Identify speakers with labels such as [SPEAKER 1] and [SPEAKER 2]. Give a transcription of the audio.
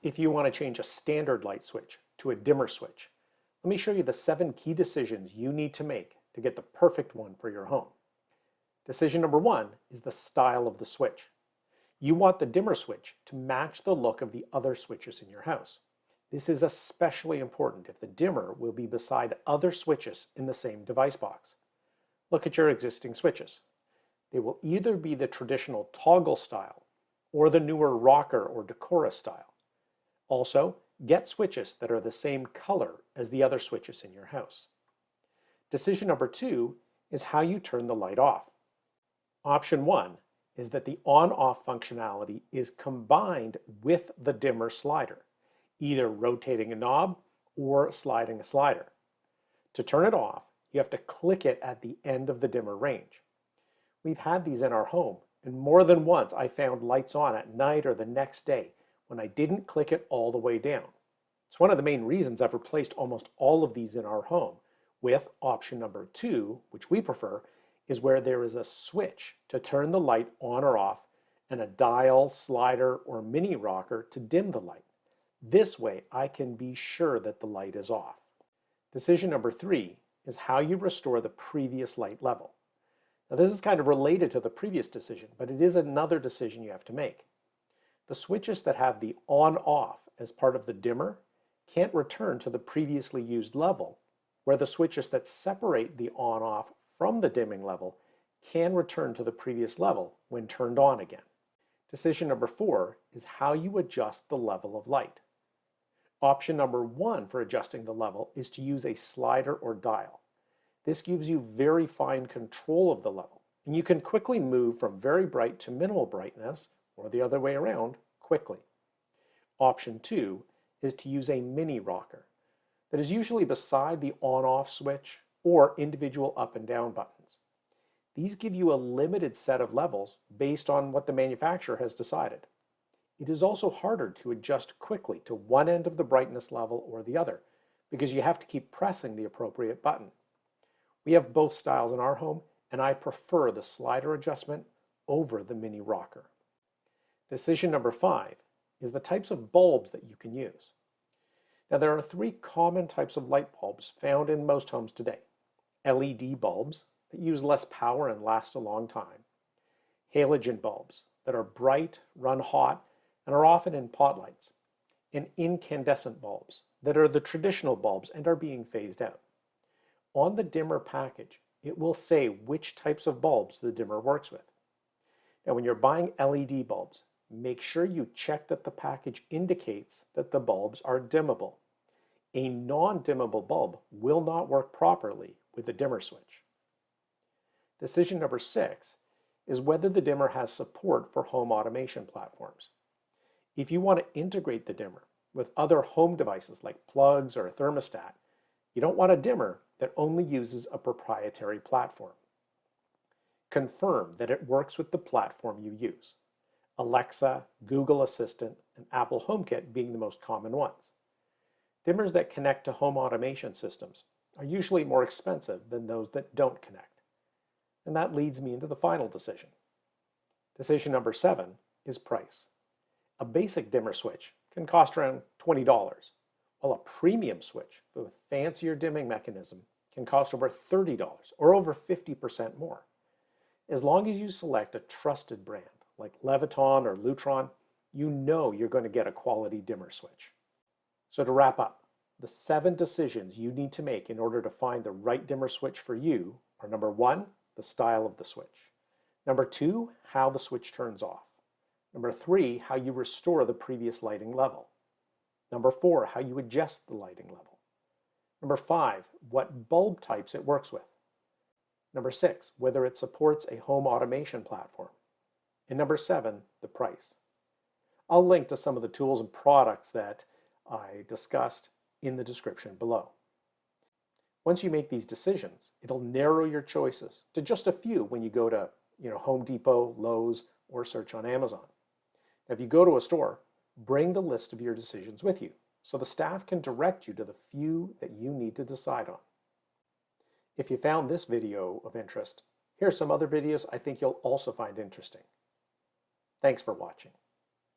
[SPEAKER 1] If you want to change a standard light switch to a dimmer switch, let me show you the 7 key decisions you need to make to get the perfect one for your home. Decision number 1 is the style of the switch. You want the dimmer switch to match the look of the other switches in your house. This is especially important if the dimmer will be beside other switches in the same device box. Look at your existing switches. They will either be the traditional toggle style or the newer rocker or Decora style. Also, get switches that are the same color as the other switches in your house. Decision number 2 is how you turn the light off. Option 1 is that the on-off functionality is combined with the dimmer slider, either rotating a knob or sliding a slider. To turn it off, you have to click it at the end of the dimmer range. We've had these in our home, and more than once I found lights on at night or the next day when I didn't click it all the way down. It's one of the main reasons I've replaced almost all of these in our home with option number 2, which we prefer, is where there is a switch to turn the light on or off and a dial, slider, or mini rocker to dim the light. This way I can be sure that the light is off. Decision number 3 is how you restore the previous light level. Now this is kind of related to the previous decision, but it is another decision you have to make. The switches that have the on-off as part of the dimmer can't return to the previously used level, where the switches that separate the on-off from the dimming level can return to the previous level when turned on again. Decision number 4 is how you adjust the level of light. Option number 1 for adjusting the level is to use a slider or dial. This gives you very fine control of the level, and you can quickly move from very bright to minimal brightness, or the other way around, quickly. Option 2 is to use a mini rocker that is usually beside the on-off switch or individual up and down buttons. These give you a limited set of levels based on what the manufacturer has decided. It is also harder to adjust quickly to one end of the brightness level or the other because you have to keep pressing the appropriate button. We have both styles in our home, and I prefer the slider adjustment over the mini rocker. Decision number 5 is the types of bulbs that you can use. Now there are 3 common types of light bulbs found in most homes today. LED bulbs that use less power and last a long time. Halogen bulbs that are bright, run hot, and are often in pot lights. And incandescent bulbs that are the traditional bulbs and are being phased out. On the dimmer package, it will say which types of bulbs the dimmer works with. Now when you're buying LED bulbs, make sure you check that the package indicates that the bulbs are dimmable. A non-dimmable bulb will not work properly with a dimmer switch. Decision number 6 is whether the dimmer has support for home automation platforms. If you want to integrate the dimmer with other home devices like plugs or a thermostat, you don't want a dimmer that only uses a proprietary platform. Confirm that it works with the platform you use. Alexa, Google Assistant, and Apple HomeKit being the most common ones. Dimmers that connect to home automation systems are usually more expensive than those that don't connect. And that leads me into the final decision. Decision number 7 is price. A basic dimmer switch can cost around $20, while a premium switch with a fancier dimming mechanism can cost over $30 or over 50% more. As long as you select a trusted brand like Leviton or Lutron, you know you're going to get a quality dimmer switch. So to wrap up, the 7 decisions you need to make in order to find the right dimmer switch for you are: number 1, the style of the switch. Number 2, how the switch turns off. Number 3, how you restore the previous lighting level. Number 4, how you adjust the lighting level. Number 5, what bulb types it works with. Number 6, whether it supports a home automation platform. And number 7, the price. I'll link to some of the tools and products that I discussed in the description below. Once you make these decisions, it'll narrow your choices to just a few when you go to Home Depot, Lowe's, or search on Amazon. Now, if you go to a store, bring the list of your decisions with you so the staff can direct you to the few that you need to decide on. If you found this video of interest, here are some other videos I think you'll also find interesting. Thanks for watching.